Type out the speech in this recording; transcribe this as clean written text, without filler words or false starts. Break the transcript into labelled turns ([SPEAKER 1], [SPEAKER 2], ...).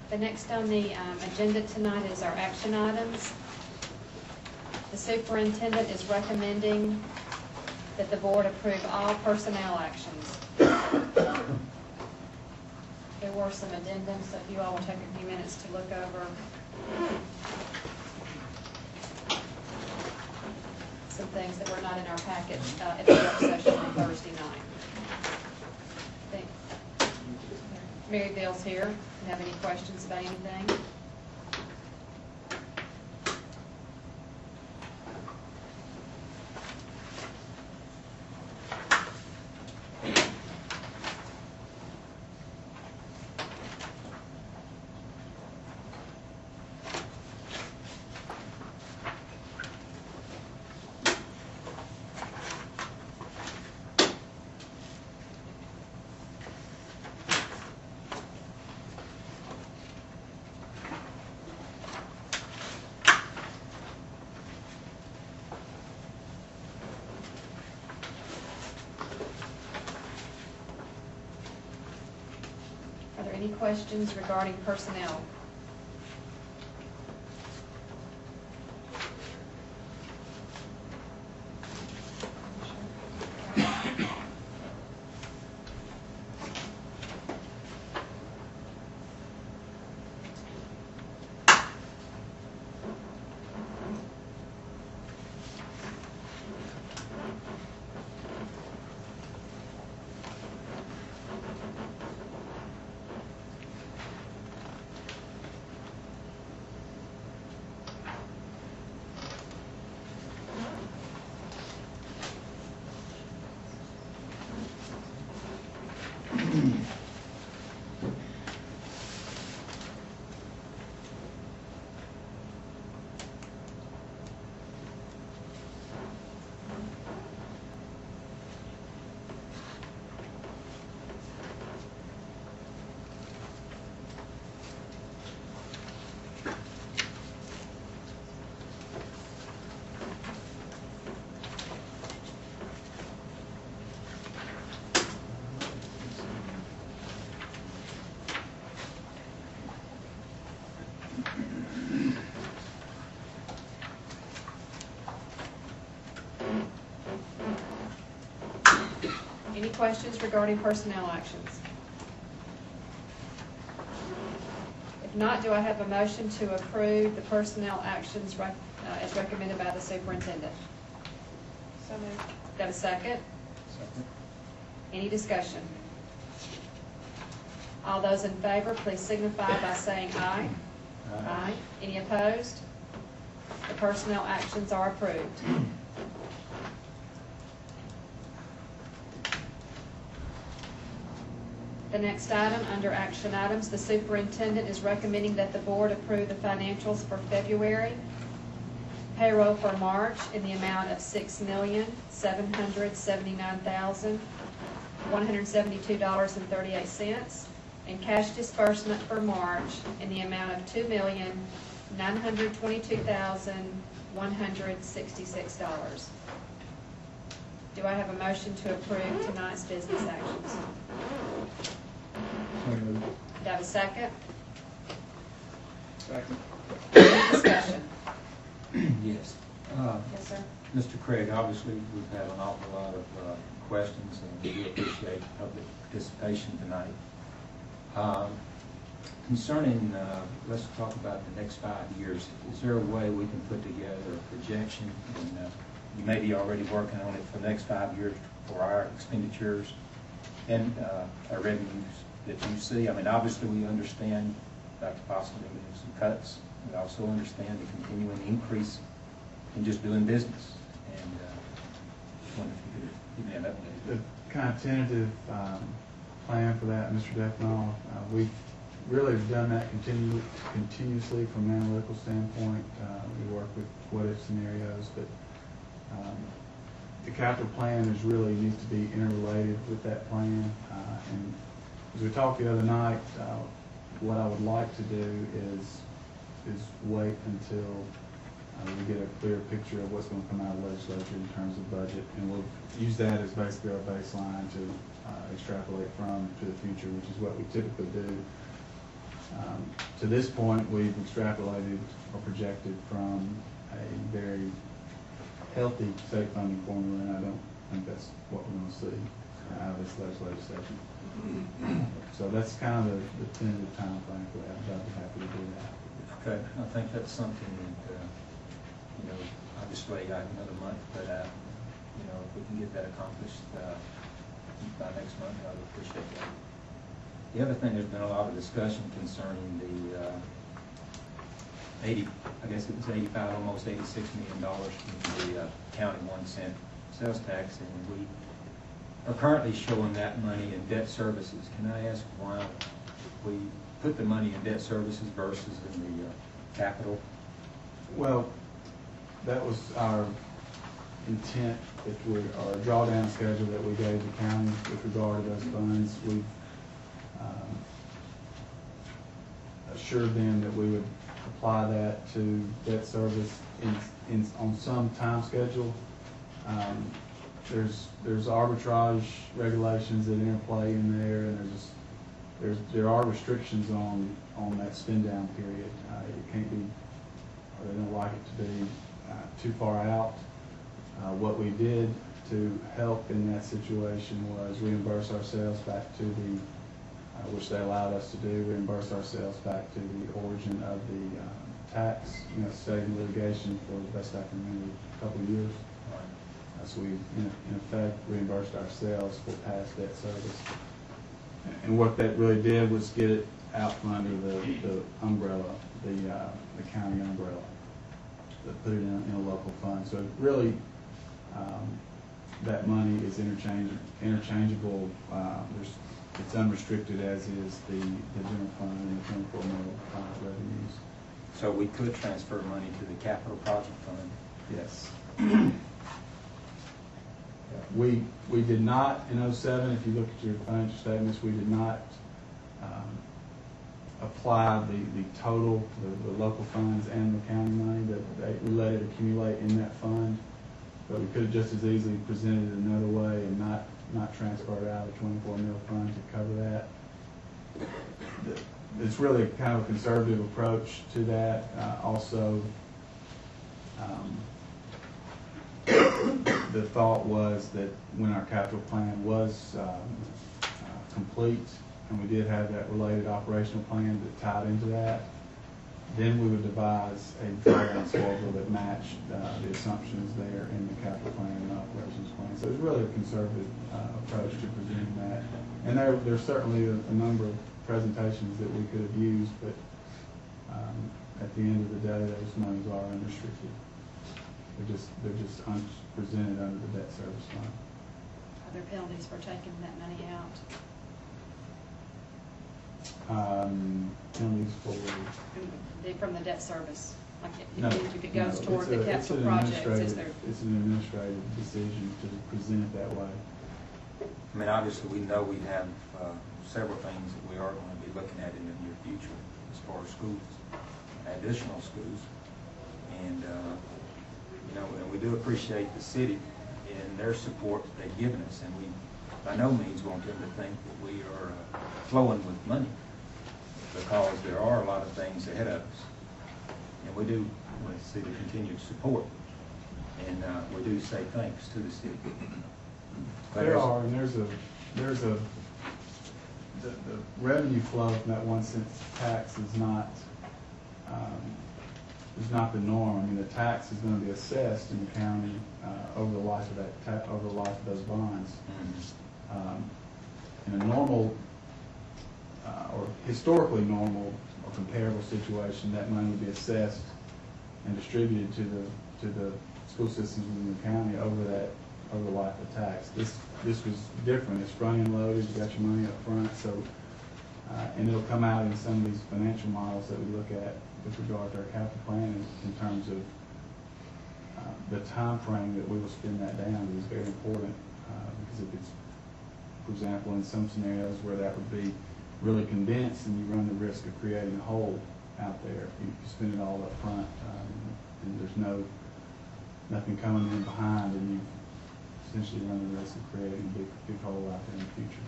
[SPEAKER 1] The next on the agenda tonight is our action items. The superintendent is recommending that the board approve all personnel actions. There were some addendums, so if you all will take a few minutes to look over some things that were not in our package at the work session on Thursday night. I think Mary Bill's here. Do you have any questions about anything? Are there any questions regarding personnel? Any questions regarding personnel actions? If not, do I have a motion to approve the personnel actions as recommended by the superintendent?
[SPEAKER 2] So moved.
[SPEAKER 1] Do I have a second?
[SPEAKER 3] Second.
[SPEAKER 1] Any discussion? All those in favor, please signify by saying aye. Aye. Any opposed? The personnel actions are approved. The next item, under action items, the superintendent is recommending that the board approve the financials for February, payroll for March in the amount of $6,779,172.38, and cash disbursement for March in the amount of $2,922,166. Do I have a motion to approve tonight's business actions?
[SPEAKER 3] So moved.
[SPEAKER 1] Do I have a second?
[SPEAKER 3] Second.
[SPEAKER 1] Any discussion?
[SPEAKER 3] Yes.
[SPEAKER 1] Yes, sir.
[SPEAKER 3] Mr. Craig, obviously, we've had an awful lot of questions, and we do appreciate public participation tonight. Concerning, let's talk about the next 5 years. Is there a way we can put together a projection? And you may be already working on it for the next 5 years for our expenditures and our revenues that you see. I mean, obviously, we understand that possibly some cuts. We also understand the continuing increase in just doing business. And just wonder if you could give me an update.
[SPEAKER 4] The kind of tentative plan for that, Mr. Defnall, we've really done that continuously from an analytical standpoint. We work with what-if scenarios, but the capital plan is really needs to be interrelated with that plan. And as we talked the other night, what I would like to do is wait until we get a clear picture of what's going to come out of the legislature in terms of budget, and we'll use that as basically our baseline to extrapolate from to the future, which is what we typically do. To this point, we've extrapolated or projected from a very healthy state funding formula, and I don't think that's what we're going to see out of this legislative session. So that's kind of the tentative time frame for that. I'd be happy to do that.
[SPEAKER 3] Okay, I think that's something that, obviously I have another month, but, if we can get that accomplished by next month, I would appreciate that. The other thing, there's been a lot of discussion concerning the 80, I guess it was 85, almost $86 million from the county 1 cent sales tax, and we are currently showing that money in debt services. Can I ask why we put the money in debt services versus in the capital?
[SPEAKER 4] Well, that was our intent, our drawdown schedule that we gave the county with regard to those funds. We assured them that we would apply that to debt service on some time schedule. There's arbitrage regulations that interplay in there, and there are restrictions on that spin down period. It can't be, or they don't like it to be too far out. What we did to help in that situation was reimburse ourselves back to the, which they allowed us to do, reimburse ourselves back to the origin of the tax, stayed in litigation for the best I can remember, a couple of years. So we, in effect, reimbursed ourselves for past debt service. And what that really did was get it out from under the umbrella, the county umbrella, that put it in a local fund. So really, that money is interchangeable. It's unrestricted, as is the general fund and the 24 million revenues.
[SPEAKER 3] So we could transfer money to the capital project fund?
[SPEAKER 4] Yes. We did not in 07, if you look at your financial statements, we did not apply the total, the local funds and the county money, that we let it accumulate in that fund. But we could have just as easily presented it another way and not transferred out a 24 mil fund to cover that. It's really kind of a conservative approach to that. Also, the thought was that when our capital plan was complete, and we did have that related operational plan that tied into that, then we would devise a drawdown schedule that matched the assumptions there in the capital plan and operations plan. So it's really a conservative approach to presenting that. And there's certainly a number of presentations that we could have used, but at the end of the day, those monies are unrestricted. They're just presented under the debt service fund.
[SPEAKER 1] Are there penalties for taking that money out?
[SPEAKER 4] Penalties for
[SPEAKER 1] From the debt service? Like if it
[SPEAKER 4] no,
[SPEAKER 1] goes toward the capital projects, is there?
[SPEAKER 4] It's an administrative decision to present it that way.
[SPEAKER 3] I mean, obviously, we know we have several things that we are going to be looking at in the near future as far as schools, additional schools. And, and we do appreciate the city and their support that they've given us. And we, by no means, want them to think that we are flowing with money, because there are a lot of things ahead of us. And we do want to see the continued support. And we do say thanks to the city.
[SPEAKER 4] There are, and the revenue flow from that 1 cent tax is not the norm. I mean, the tax is going to be assessed in the county over the life of over the life of those bonds. In a normal or historically normal or comparable situation, that money would be assessed and distributed to the school systems within the county over the life of the tax. This was different. It's front-end loaded. You got your money up front, so and it'll come out in some of these financial models that we look at with regard to our capital plan in terms of the time frame that we will spend that down is very important, because if it's, for example, in some scenarios where that would be really condensed, and you run the risk of creating a hole out there if you spend it all up front, and there's nothing coming in behind, and you essentially run the risk of creating a big hole out there in the future.